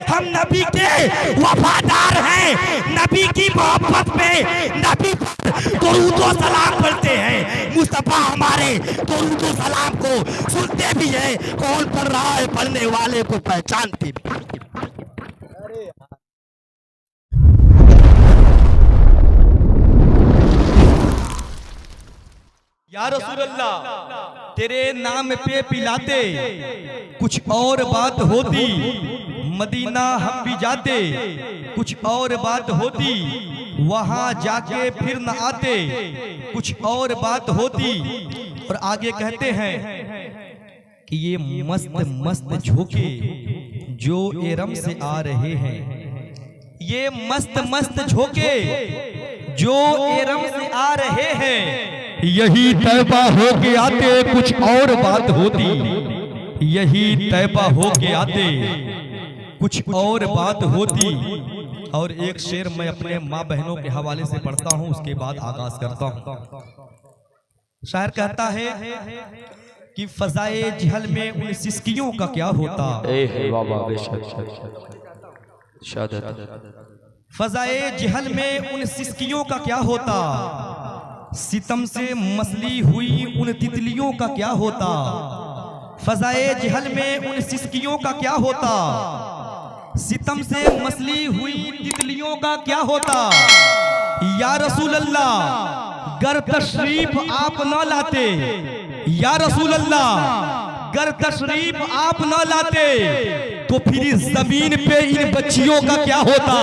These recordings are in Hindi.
हम नबी के वफादार हैं, नबी की मोहब्बत में नबी पर दुरूद व सलाम पढ़ते हैं। मुस्तफा हमारे दुरूद व सलाम को सुनते भी हैं, कौन पढ़ रहा है पढ़ने वाले को पहचानते भी। या रसूल अल्लाह तेरे नाम पे पिलाते कुछ और बात होती, मदीना हम भी जाते कुछ और बात होती, वहां जाके फिर न आते कुछ और बात होती। और आगे कहते हैं कि ये मस्त मस्त झोंके जो एरम से आ रहे हैं, ये मस्त मस्त झोंके जो एरम से आ रहे हैं, यही तैबा हो के आते कुछ और बात होती, यही तैबा हो के आते कुछ और बात होती। और एक शेर मैं अपने माँ बहनों के हवाले से पढ़ता हूँ, उसके बाद आगाज करता हूँ। शायर कहता है कि फजाए जहल में उन सिस्कियों का क्या होता, फजाए जहल में उन सिस्कियों का क्या होता, सितम से मसली हुई उन तितलियों का क्या होता, फजाए जहल में उन सिस्कियों का क्या होता, सितम से मसली हुई तितलियों का क्या होता। या रसूल अल्लाह गर तशरीफ आप न लाते, या रसूल अल्लाह गर तशरीफ आप न लाते तो फिर इस जमीन पे इन बच्चियों का क्या होता,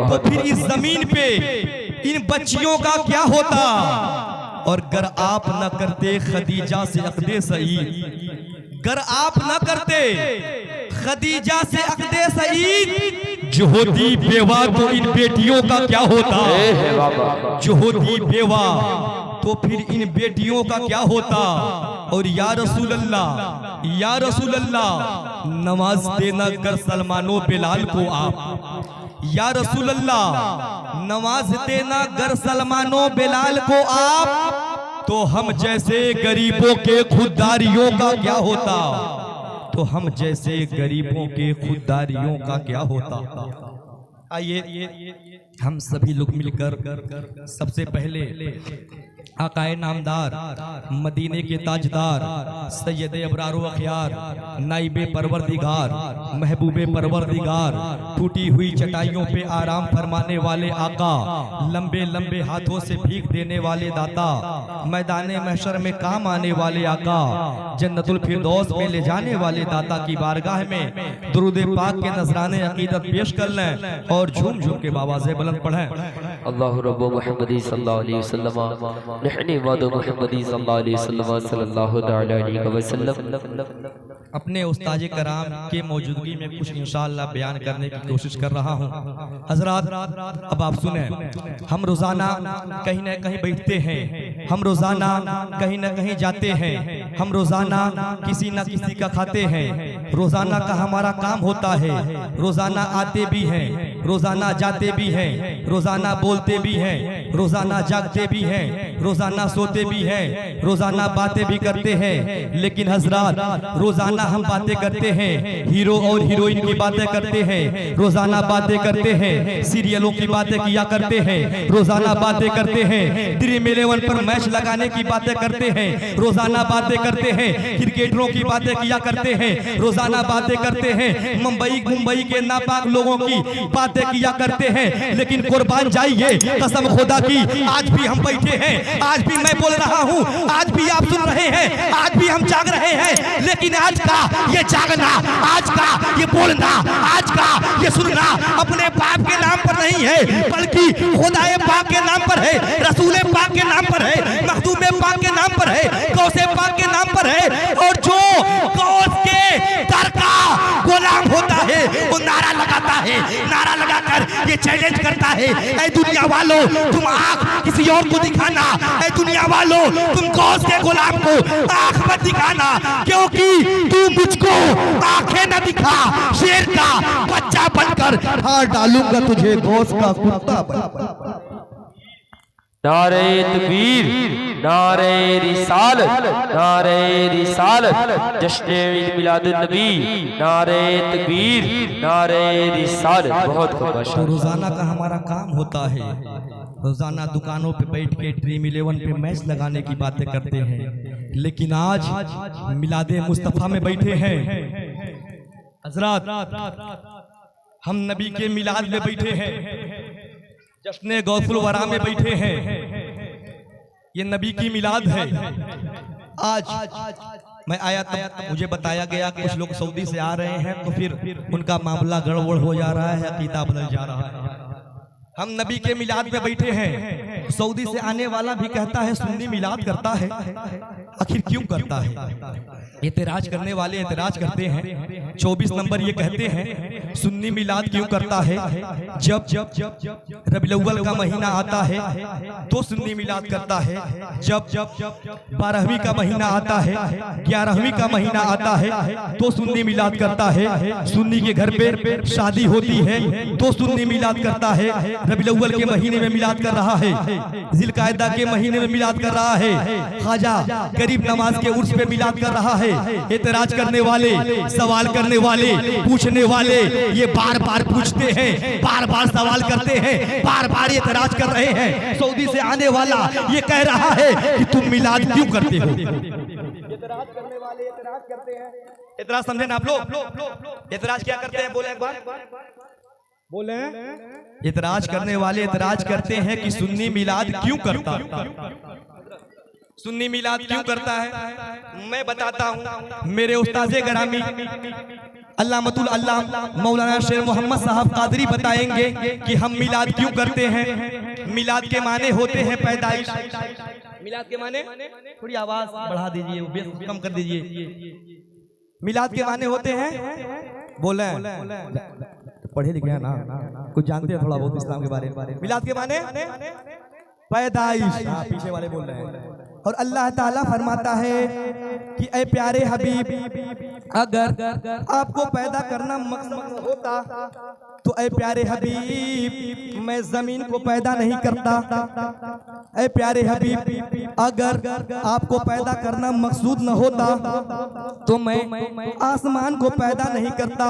तो फिर इस जमीन पे इन बच्चियों का क्या होता। और गर आप न करते खदीजा से अक़दे सईद, गर आप न करते खदीजा से अक़दे सईद, जो होती बेवा तो इन बेटियों का क्या होता, जो होती बेवा तो फिर इन बेटियों का क्या होता। और या रसूल अल्लाह, या रसूल अल्लाह नमाज देना कर सलमानो बिलाल को आप, या रसूल अल्लाह नमाज देना गर सलमानो बिलाल को आप, तो हम जैसे गरीबों के खुददारियों का क्या होता, तो हम जैसे गरीबों के खुददारियों का क्या होता। आइए हम सभी लोग मिलकर सबसे पहले आकाए नामदार मदीने के ताजदार सैयद अबरार व अखयार नाइबे परवरदिगार महबूबे परवरदिगार टूटी हुई चटाइयों पे आराम फरमाने वाले आका, लंबे लंबे हाथों से भीख देने वाले दाता, मैदाने महशर में काम आने वाले आका, जन्नतुल फिरदौस में ले जाने वाले दाता की बारगाह में दुरूद पाक के नजराने अकीदत पेश कर लें और झूम झूम के बावाज़े बुलंद पढ़ें। अल्लाहु रब्बु मुहम्मदी सल्लल्लाहु अलैहि वसल्लम नहनी वादो मुहम्मदी सल्लल्लाहु अलैहि वसल्लम सल्लल्लाहु अलैहि वसल्लम। अपने उस्ताद कराम के मौजूदगी में कुछ इंशाअल्लाह बयान करने की कोशिश कर रहा हूँ। हजरात अब आप सुने, हम रोजाना कहीं न कहीं बैठते हैं, हम रोजाना कहीं न कहीं जाते हैं, हम रोजाना किसी न किसी का खाते हैं, रोजाना का हमारा काम होता है, रोजाना आते भी हैं, रोजाना जाते भी हैं, रोजाना बोलते भी हैं, रोजाना जागते भी हैं, रोजाना सोते भी हैं, रोजाना बातें भी करते हैं। लेकिन हजरात रोजाना हम बातें करते हैं, हीरो और हीरोइन की बातें करते हैं, रोजाना बातें करते हैं, सीरियलों की बातें किया करते हैं, रोजाना बातें करते हैं, ड्रीम 11 पर मैच लगाने की बातें करते हैं, रोजाना बातें करते हैं, क्रिकेटरों की बातें किया करते हैं, रोजाना बातें करते हैं, मुंबई के नापाक लोगों की बातें किया करते हैं। लेकिन कुर्बान जाइए कसम खुदा की, आज भी हम बैठे हैं, आज भी मैं बोल रहा हूँ, आज भी आप सुन रहे हैं, आज भी हम जाग रहे हैं। लेकिन आज का ये जागना, आज का ये बोलना, आज का ये सुनना अपने बाप के नाम पर नहीं है, बल्कि खुदाए पाक के नाम पर है, रसूले पाक के नाम पर है, मखदूमे पाक के नाम पर है, गौसे पाक के नाम पर है। और जो गौस के दर का गुलाम होता है वो नारा लगाता है, नारा लगाकर ये चैलेंज करता है, ऐ दुनिया वालों तुम आंख किसी और को दिखाना, ऐ दुनिया वालों तुम गौस के गुलाम को आंख मत दिखाना, क्योंकि तू मुझको आंखें न दिखा, शेर का बच्चा बनकर हार डालूंगा तुझे गौस का कुत्ता बनकर। नारे तकबीर, नारे रिसालत, नारे रिसालत, जश्न ईद मिलादुन नबी, नारे तकबीर, नारे रिसालत। बहुत खूब। तो रोजाना का हमारा काम होता है, रोजाना दुकानों पे बैठ के ड्रीम 11 पे मैच लगाने की बातें करते हैं, लेकिन आज मिलादे मुस्तफा में बैठे हैं। हजरत हम नबी के मिलाद में बैठे हैं, जश्न गौसुल वरा में बैठे हैं। ये नबी की मिलाद है। आज मैं आया तब मुझे बताया गया कि कुछ लोग सऊदी से आ रहे हैं, तो फिर उनका मामला गड़बड़ हो जा रहा है, अकीदा बदल जा रहा है। हम नबी के मिलाद में बैठे हैं, सऊदी से आने वाला भी कहता है सुन्नी मिलाद करता है। आखिर क्यों करता है? एतराज करने वाले एतराज करते हैं। 24 नंबर ये कहते हैं सुन्नी मिलाद क्यों करता है? जब जब जब रबीउल अव्वल का महीना आता है तो सुन्नी मिलाद करता है। जब जब जब 12वीं का महीना आता है, 11वीं का महीना आता है तो सुन्नी मिलाद करता है। सुन्नी के घर पे शादी होती है तो सुन्नी मिलाद करता है। रबीउल अव्वल के महीने में मिलाद कर रहा है, जिलकायदा के महीने में मिलाद कर रहा है, ख्वाजा गरीब नवाज के उर्स पे मिलाद कर रहा है। एतराज करने वाले, सवाल करने वाले, पूछने वाले ये बार बार पूछते हैं, बार बार सवाल करते हैं, बार बार एतराज कर रहे हैं। सऊदी से आने वाला ये कह रहा है कि तुम मिलाद क्यों करते हो? एतराज करने वाले एतराज करते हैं। एतराज समझे ना आप लोग? एतराज क्या करते हैं बोले एक बार बोले। एतराज करने वाले एतराज करते हैं कि सुन्नी मिलाद क्यों करता, सुन्नी मिलाद क्यों करता है? मैं बताता हूँ। मेरे उस्ताज़े गरामी अल्लामतुल अल्लाह मौलाना शेर मोहम्मद साहब कादरी बताएंगे कि हम मिलाद क्यों करते हैं। मिलाद के माने होते हैं पैदाइश। मिलाद के माने, थोड़ी आवाज बढ़ा दीजिए, बेस कम कर दीजिए। मिलाद के माने होते हैं, बोले पढ़े लिखे हैं ना, कुछ जानते हैं थोड़ा बहुत इस्लाम के बारे में। मिलाद के माने पैदाइश, पीछे वाले बोल रहे हैं। और अल्लाह ताला फरमाता है कि ऐ प्यारे हबीब, अगर आपको पैदा करना मकसद होता तो ऐ प्यारे हबीब मैं जमीन को पैदा नहीं करता। ऐ प्यारे हबीब अगर आपको पैदा करना मकसूद न होता तो मैं आसमान को पैदा नहीं करता।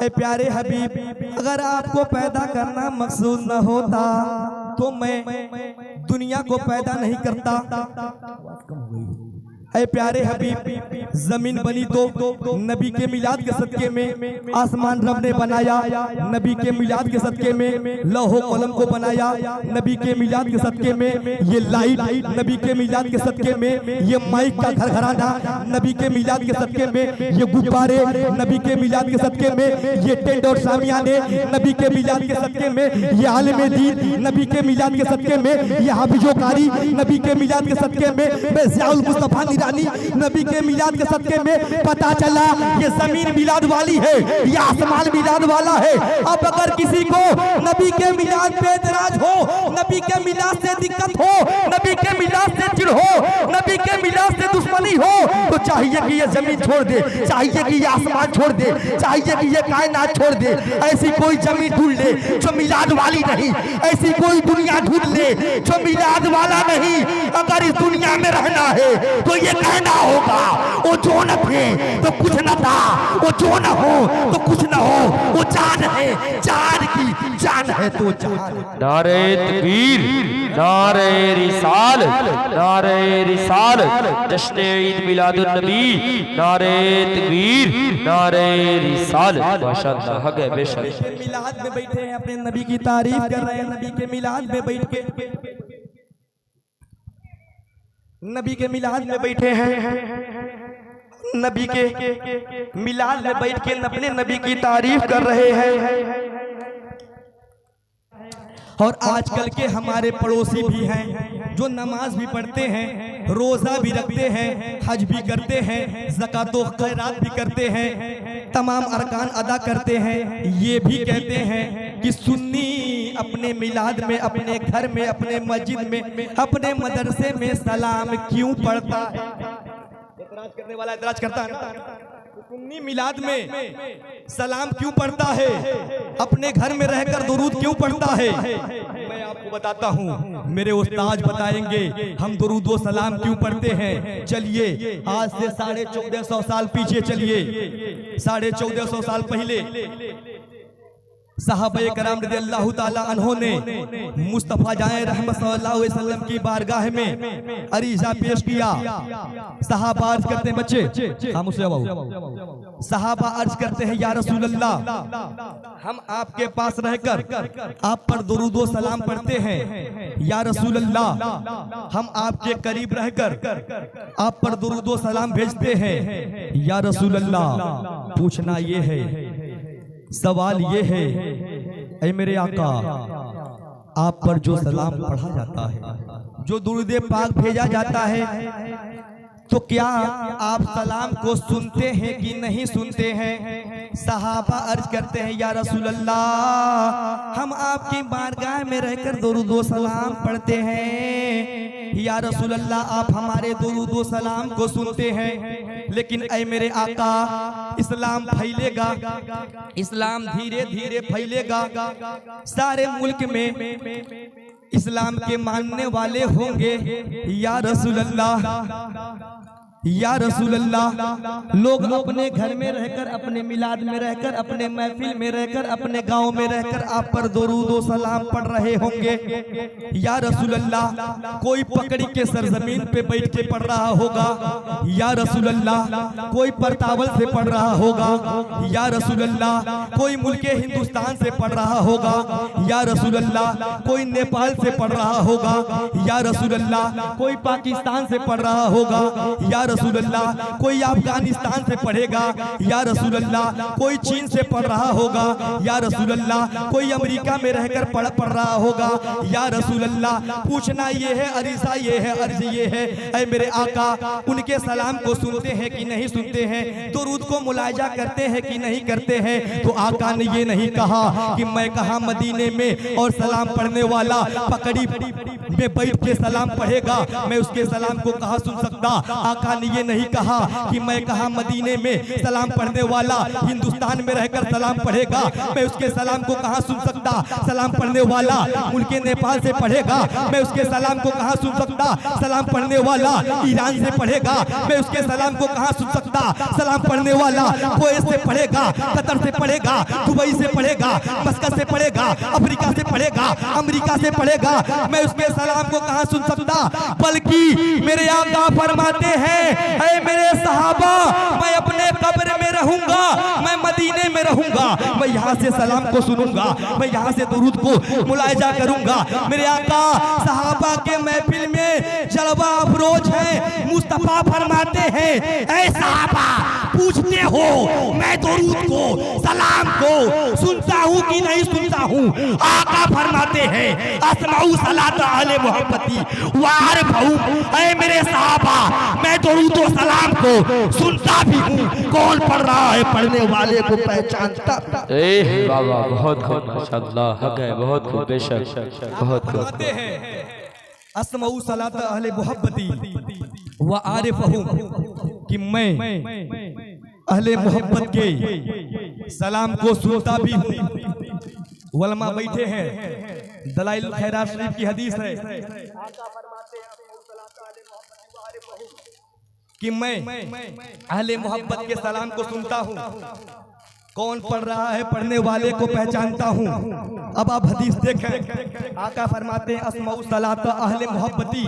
ऐ प्यारे हबीब अगर आपको पैदा करना मकसूद न होता तो मैं दुनिया को पैदा नहीं करता। ऐ प्यारे हबीब जमीन बनी तो नबी के मिलाद के सदके में, आसमान रब ने बनाया नबी के मिलाद के सदके में, लौह कलम को बनाया नबी के मिलाद के सदके में, ये लाइट नबी के मिलाद के सदके में, ये माइक का घरघराना नबी के मिलाद के सदके में, ये गुब्बारे नबी के मिलाद के सदके में, ये टेंट और सामियाने नबी के मिलाद के सदके में, ये आलिम दीन नबी के मिलाद के सदके में, ये हाफिजोकारी नबी के मिलाद के सदके में, ज़ियाउल मुस्तफा नबी के मिलाद के सदके में पता चला ये जमीन मिलाद वाली है, ये आसमान मिलाद वाला है। अब अगर किसी को नबी के मिलाद पे एतराज हो, नबी के मिलाद से दिक्कत हो, नबी के मिलाद से चिढ़ हो, नबी के मिलाद से दुश्मनी हो, तो चाहिए कि ये जमीन छोड़ दे, चाहिए कि ये आसमान छोड़ दे, चाहिए कि ये कायनात छोड़ दे। ऐसी कोई जमीन ढूंढ ले जो मिलाद वाली नहीं, ऐसी कोई दुनिया ढूंढ ले जो मिलाद वाला नहीं। अगर इस दुनिया में रहना है तो ये कहना होगा वो जो न थे तो कुछ न था, वो जो न हो तो कुछ न हो, वो जान है, जान की जान है तो जान। नारे तकबीर, नारे रिसालत, नारे रिसालत, जश्न ईद मिलादुन नबी, नारे तकबीर, नारे रिसालत। माशाअल्लाह हक है बेशक। मिलाद में बैठे हैं, अपने नबी की तारीफ कर रहे हैं, नबी के मिलाद में बैठ के, नबी के मिलाद में बैठे हैं, नबी के मिलाद में बैठ के अपने नबी की तारीफ कर रहे हैं। और आजकल के हमारे पड़ोसी भी हैं जो नमाज भी पढ़ते हैं, रोजा भी रखते हैं, हज भी करते हैं, ज़कात व खैरात भी करते हैं, तमाम अरकान अदा करते हैं। ये भी कहते हैं कि सुन्नी अपने मिलाद में, अपने घर में, अपने मस्जिद में, अपने मदरसे में सलाम क्यों पढ़ता है? एतराज करने वाला एतराज करता है, सुन्नी मिलाद में सलाम क्यों पढ़ता है? अपने घर में रहकर दुरूद क्यों पढ़ता है? मैं आपको बताता हूँ, मेरे उस्ताद बताएंगे हम दुरूद व सलाम क्यों पढ़ते हैं। चलिए आज से 1450 साल पीछे चलिए, 1450 साल पहले साहबे कराम रज़ियल्लाहु ताला अन्हों ने मुस्तफ़ा जाए रहमत सल्लल्लाहु अलैहि वसल्लम की बारगाह में अरीज़ा पेश किया। सहाबा अर्ज करते हैं, बच्चे हम उसे सहाबा अर्ज करते हैं, या रसूल अल्लाह, हम आपके पास रहकर आप पर दुरूद व सलाम पढ़ते हैं। या रसूल अल्लाह, हम आपके करीब रहकर आप पर दुरूद व सलाम भेजते हैं। या रसूल अल्लाह, पूछना ये है, सवाल ये है, ऐ मेरे आका, आप पर जो सलाम पढ़ा जाता है, जो दुरूद पाक भेजा जाता है, तो क्या आप सलाम को सुनते हैं कि नहीं सुनते हैं। सहाबा अर्ज करते हैं, या रसूल अल्लाह, हम आपकी बारगाह में रहकर दुरूद व सलाम पढ़ते हैं। या रसूल अल्लाह, आप हमारे दुरूद व सलाम को सुनते हैं, लेकिन ऐ मेरे आका, इस्लाम फैलेगा, इस्लाम धीरे धीरे फैलेगा, सारे मुल्क में इस्लाम के मानने वाले होंगे। या रसूल अल्लाह, या रसूल अल्लाह, लोग अपने घर में रहकर, अपने मिलाद में रहकर, अपने महफिल में रहकर, अपने गांव में रहकर आप पर दुरूद व सलाम पढ़ रहे होंगे। या रसूल अल्लाह, कोई पकड़ी के सरजमीन पे बैठ के पढ़ रहा होगा। या रसूल अल्लाह, कोई परतावल से पढ़ रहा होगा। या रसूल अल्लाह, कोई मुल्के हिंदुस्तान से पढ़ रहा होगा। या रसूल अल्लाह, कोई नेपाल से पढ़ रहा होगा। या रसूल अल्लाह, कोई पाकिस्तान से पढ़ रहा होगा। या रसूल अल्लाह, कोई अफगानिस्तान से पढ़ेगा। या रसूल अल्लाह, कोई चीन से पढ़ रहा होगा। या रसूल अल्लाह, कोई अमेरिका में रहकर पढ़ रहा होगा। या रसूल अल्लाह, पूछना ये है, अरीसा ये है, अर्ज ये है, ऐ मेरे आका, उनके सलाम को सुनते हैं कि नहीं सुनते हैं, दुरूद को मुलाजा करते हैं कि नहीं करते हैं। तो आका ने ये नहीं कहा कि मैं कहा मदीने में और सलाम पढ़ने वाला पकड़ी में बैठ के सलाम पढ़ेगा, मैं उसके सलाम को कहा सुन सकता। आका ने ये नहीं कहा कि मैं कहा मदीने में सलाम पढ़ने वाला हिंदुस्तान में रहकर सलाम पढ़ेगा, मैं उसके सलाम को कहा सुन सकता। सलाम पढ़ने वाला मुल्के नेपाल से पढ़ेगा, मैं उसके सलाम को कहा सुन सकता। सलाम पढ़ने वाला ईरान से पढ़ेगा, मैं उसके सलाम को कहा सुन सकता। सलाम पढ़ने वाला कुवैत से पढ़ेगा, कतर से पढ़ेगा, दुबई से पढ़ेगा, मस्कत से पढ़ेगा, अफ्रीका से पढ़ेगा, अमेरिका से पढ़ेगा, मैं उसके सलाम को कहा सुन सकता। बल्कि मेरे आका फरमाते हैं, ऐ मेरे सहाबा, मैं अपने कब्र में रहूंगा, मैं मदीने में रहूंगा, मैं यहाँ से सलाम को सुनूंगा, मैं यहाँ से दुरूद को मुलाजा करूंगा। मेरे आका सहाबा के महफिल में जलवा अफरोज है। मुस्तफा फरमाते हैं, ऐ सहाबा, पूछते हो मैं दुरूद को, सलाम को सुनता हूँ कि नहीं सुनता हूँ। आका फरमाते हैं, अस्माउ सलात अहले मोहब्बती वारफहू, ऐ मेरे सहाबा, मैं दुरूद व सलाम को सुनता भी हूँ, कौन पढ़ रहा है पढ़ने वाले को पहचानता। बाबा बहुत खूब, माशाअल्लाह, हक है, बहुत खूब, बेशक बहुत खूब। अस्माउ सलात अहले मोहब्बती व आरिफहू, कि मैं अहले मोहब्बत के सलाम को सुनता भी हूँ। उलमा बैठे हैं, दलाइल खैरात शरीफ की हदीस है कि मैं अहले मोहब्बत के सलाम को सुनता हूँ, कौन पढ़ रहा है पढ़ने वाले को पहचानता हूँ। अब आप हदीस देखें, आका फरमाते हैं, अस्माउ सलात अहले मोहब्बती,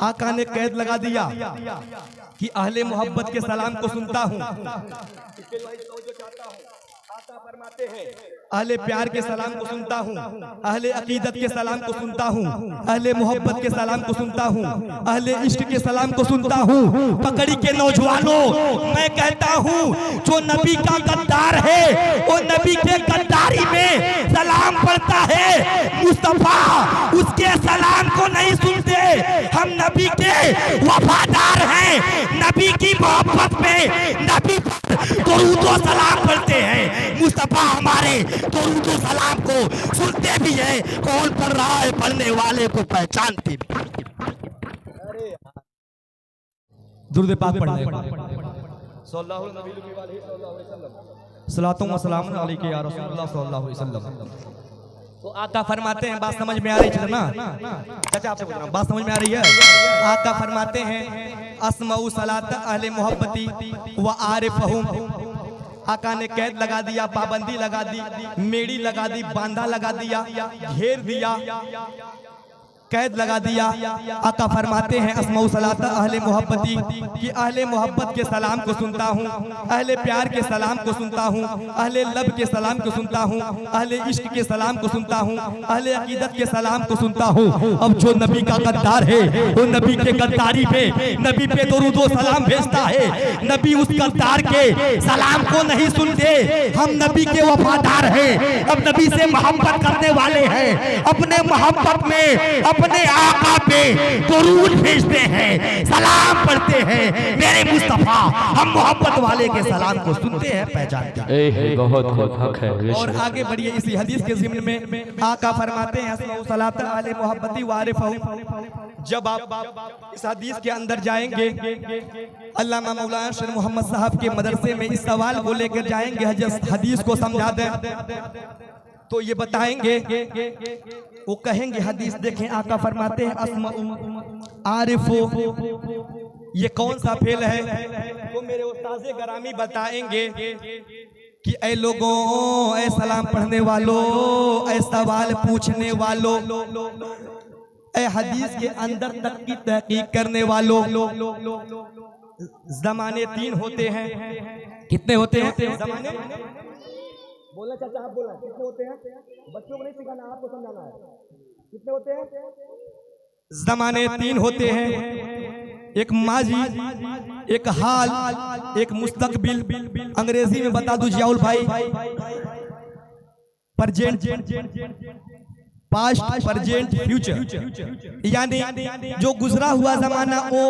आका ने कैद लगा दिया कि अहले मोहब्बत के सलाम को सुनता हूँ। अहले प्यार के सलाम को सुनता हूँ, अहले अकीदत के सलाम को सुनता हूँ, अहले मोहब्बत के सलाम को सुनता हूँ, अहले इश्क के सलाम को सुनता हूँ। पकड़ी के नौजवानों, मैं कहता हूँ, जो नबी का गद्दार है वो नबी के गद्दारी में सलाम पढ़ता है। मुस्तफा उसके सलाम को नहीं सुनते। हम नबी के वफादार हैं, नबी की मोहब्बत में नबी दुरूद व सलाम पढ़ते हैं। मुस्तफा हमारे दुरूद व सलाम को सुनते भी है, कौन पढ़ रहा है पढ़ने वाले को पहचानते भी। दुरूद पाक पढ़ने सल्लल्लाहु अलैहि वसल्लम, सलातो व सलाम अलैका या रसूलल्लाह सल्लल्लाहु अलैहि वसल्लम। तो आका फरमाते हैं, बात समझ में आ रही है ना चाचा, आपसे बोल रहा हूं, बात समझ में आ रही है। आका फरमाते हैं अस्माउ सलात अहले मोहब्बती व आरिफहुम। आका ने कैद लगा दिया, पाबंदी लगा दी, मेड़ी लगा दी, बांधा लगा दिया, घेर दिया, कैद लगा दिया। आका फरमाते हैं अस्माउ सलात अहले मोहब्बती कि अहले मोहब्बत के सलाम को सुनता हूँ, अहले प्यार के सलाम को सुनता हूँ, अहले लब के सलाम को सुनता हूँ, अहले इश्क के सलाम को सुनता हूँ, अहले अकीदत के सलाम को सुनता हूँ। अब जो नबी का गद्दार है वो नबी के गद्दारी पे, नबी पे दुरूद व सलाम भेजता है, नबी उस गद्दार के सलाम को नहीं सुनते। हम नबी के वफादार हैं, अब नबी से मोहब्बत करने वाले हैं, अपने मोहब्बत में अपने आका पे दुरूद भेजते हैं, सलाम पढ़ते हैं। मेरे मुस्तफा, हम मोहब्बत वाले के सलाम को सुनते हैं, पहचानते हैं। बहुत बहुत हक है। और आगे बढ़िए इसी हदीस के ज़िम्न में आका फरमाते हैं अस्माउ सलात अहले मोहब्बती व आरिफहुम। जब आप इस हदीस के अंदर जाएंगे, अल्लामा मौलाना शेर मोहम्मद साहब के मदरसे में इस सवाल को लेकर जाएंगे, हदीस को समझा दें तो ये बताएंगे, वो कहेंगे हदीस देखें, आका फरमाते हैं अस्माउ आरिफो, ये कौन सा फेल है? तो मेरे उस्ताज़े गरामी बताएंगे कि ऐ लोगों, ऐ सलाम पढ़ने वालों, ऐ सवाल पूछने वालों, ऐ हदीस के अंदर तक की तहकीक करने वालों, ज़माने 3 होते हैं। कितने होते हैं ज़माने? बोलना चाचा, आप बोलना, कितने होते हैं? बच्चों को नहीं सिखाना, आपको समझाना है। कितने होते हैं? ज़माने 3 होते हैं, एक माजी, एक हाल, एक मुस्तकबिल। अंग्रेजी में बता दूं जियाउल भाई, प्रेजेंट, पास्ट, प्रेजेंट, फ्यूचर। यानी जो गुजरा हुआ जमाना ओ,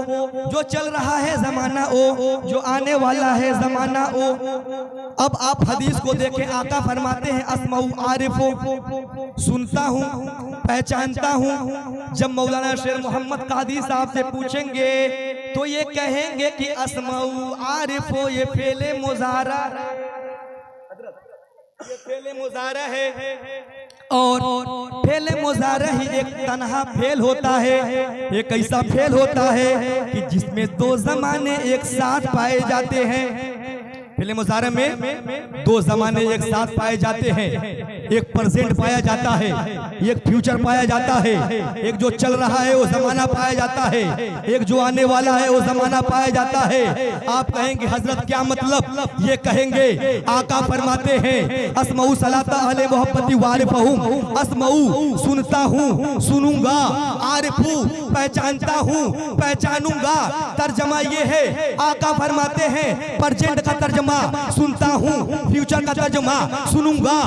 जो चल रहा है जमाना ओ, जो आने वाला है जमाना ओ। अब आप हदीस को देखें, आका फरमाते हैं अस्माउ आरिफो, सुनता हूँ, पहचानता हूँ। जब मौलाना शेर मोहम्मद कादी साहब से पूछेंगे तो ये कहेंगे कि अस्माउ आरिफो ये फेले मुजारा, ये फेले मुजारा है। और फेले मुजारा ही एक तन्हा फेल होता है, एक ऐसा फेल होता है कि जिसमें 2 जमाने एक साथ पाए जाते हैं। फेले मुजारा में 2 जमाने एक साथ पाए जाते हैं, एक प्रेजेंट पाया जाता है, एक फ्यूचर पाया जाता है, एक जो चल रहा है वो जमाना पाया जाता है, एक जो आने वाला है वो जमाना पाया जाता है। आप कहेंगे हजरत क्या मतलब? ये कहेंगे, आका फरमाते हैं अस्माउ सलात अहले मोहब्बती व आरिफहुम, अस्माउ सुनता हूँ, सुनूंगा, आरिफू पहचानता हूँ, पहचानूंगा। तर्जमा ये है, आका फरमाते हैं प्रेजेंट का तर्जमा सुनता हूँ, फ्यूचर का तर्जमा सुनूंगा।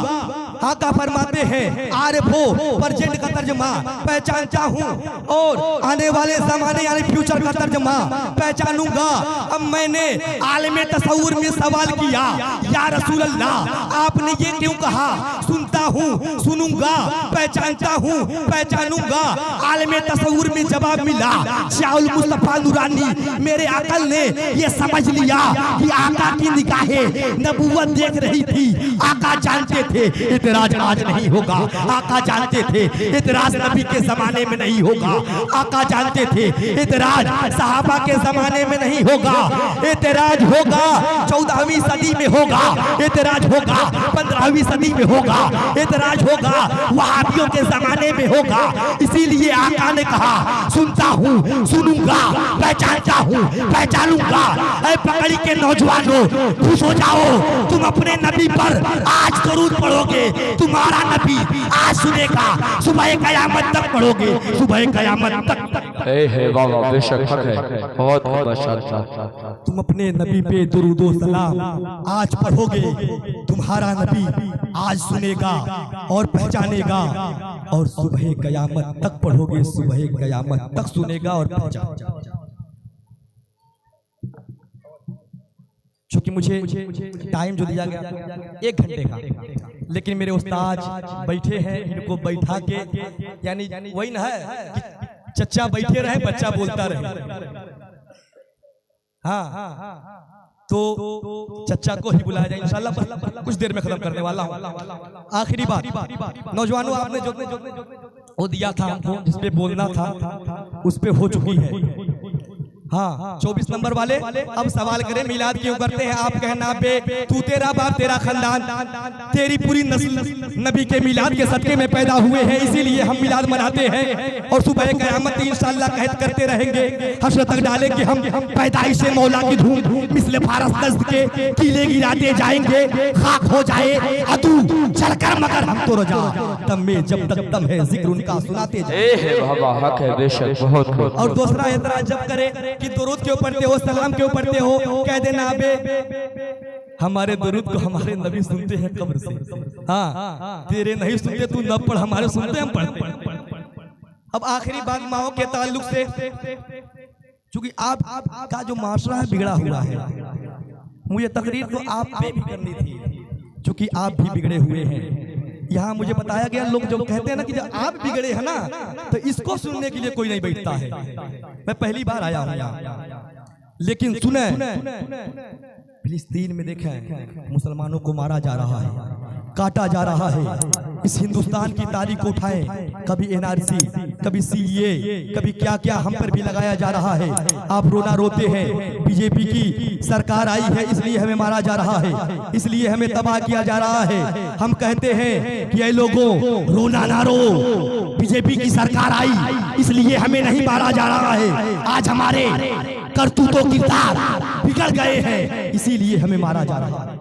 आका फरमाते हैं आरिफो, प्रेजेंट का तर्जमा पहचानता हूँ, और आने वाले जमाने यानी फ्यूचर का तर्जमा पहचानूंगा। अब मैंने आलिम तसव्वुर में सवाल किया, या रसूल अल्लाह, आपने ये क्यों कहा सुनता हूँ, सुनूंगा, पहचानता हूँ, पहचानूंगा? आलिम तसव्वुर में जवाब मिला, शाहुल मुस्तफा नूरानी मेरे अकल ने ये समझ लिया कि आका की निगाहें नबूवत देख रही थी। आका जानते थे इतराज आज नहीं होगा, आका जानते थे इतराज नबी के जमाने में नहीं होगा, आका जानते थे इतराज सहाबा के जमाने में नहीं होगा, इतराज होगा 14वीं सदी में होगा, इतराज होगा 15वीं सदी में होगा, इतराज होगा वहाबियों के जमाने में होगा। इसीलिए आका ने कहा सुनता हूँ, सुनूंगा, पहचानता हूँ, पहचानूंगा। ऐ पकड़ी के नौजवानों, खुश हो जाओ, तुम अपने नबी पर आज दरूद पढ़ोगे, तुम्हारा नबी आज सुनेगा, सुबह कयामत तक पढ़ोगे, सुबह कयामत तक। वाह, बेशक हक है, बहुत माशाअल्लाह। तुम अपने नबी पे दुरूद व सलाम आज पढ़ोगे, तुम्हारा नबी आज सुनेगा और पहचानेगा, और सुबह कयामत तक पढ़ोगे, सुबह कयामत तक सुनेगा और पहचानेगा। चूंकि मुझे टाइम जो दिया गया 1 घंटे का, लेकिन मेरे उस्ताद बैठे हैं, इनको बैठा के, यानी वही ना है कि चच्चा बैठे रहे, बच्चा बोलता रहे। हाँ, तो चचा को ही बुलाया जाए इंशाल्लाह, कुछ देर में खत्म करने वाला हूँ। आखिरी बात नौजवानों, आपने जो वो दिया था हमको, जिसपे बोलना था उस पे हो चुकी है। हाँ 24 नंबर वाले अब सवाल करें मिलाद क्यों करते हैं? आप कहना बे तू, तेरा बाप, तेरा खानदान, तेरी पूरी नस्ल नबी के मिलाद के सदके में पैदा हुए हैं, इसीलिए हम मिलाद मनाते हैं। और सुबह क़यामत इंशाअल्लाह कहत करते रहेंगे, हश्र तक डालेंगे हम पैदाइश से मौला की धूम, मिस्ल फारस दस्त के कीले गिराते जाएंगे, खाक हो जाए अदू चलकर मगर हम तो रजा तब में जब तक दम है जिक्र उनका सुनाते जाए। बाबा हक है बेशक बहुत खूब। और दूसरा एतराज जब करे कि दुरूद क्यों पढ़ते हो, सलाम क्यों पढ़ते हो, कह देना बे हमारे दुरूद को हमारे नबी सुनते हैं कब्र से। हाँ तेरे नहीं सुनते, तू न पढ़, हमारे सुनते हम पढ़ते। अब आखिरी बात माओ के ताल्लुक से, क्योंकि आप का जो माशरा है बिगड़ा हुआ है, मुझे तकरीर तो आप पे भी करनी थी, क्योंकि आप भी बिगड़े हुए हैं। यहाँ मुझे बताया गया, लोग जो कहते हैं ना कि जब आप बिगड़े हैं ना तो इसको सुनने के लिए कोई नहीं बैठता है। मैं पहली बार आया हूँ यहाँ, लेकिन सुने फिलिस्तीन में देखें मुसलमानों को मारा जा रहा है, काटा जा रहा है। इस हिंदुस्तान की तारीख को उठाएं, कभी एनआरसी, कभी सीए, कभी क्या क्या हम पर भी लगाया जा रहा है। आप रोना रोते हैं, बीजेपी की सरकार आई है इसलिए हमें मारा जा रहा है, इसलिए हमें तबाह किया जा रहा है। हम कहते हैं कि ये लोगों रोना ना रो, बीजेपी की सरकार आई इसलिए हमें नहीं मारा जा रहा है। आज हमारे करतूतों किरदार बिगड़ गए हैं, इसीलिए हमें मारा जा रहा है।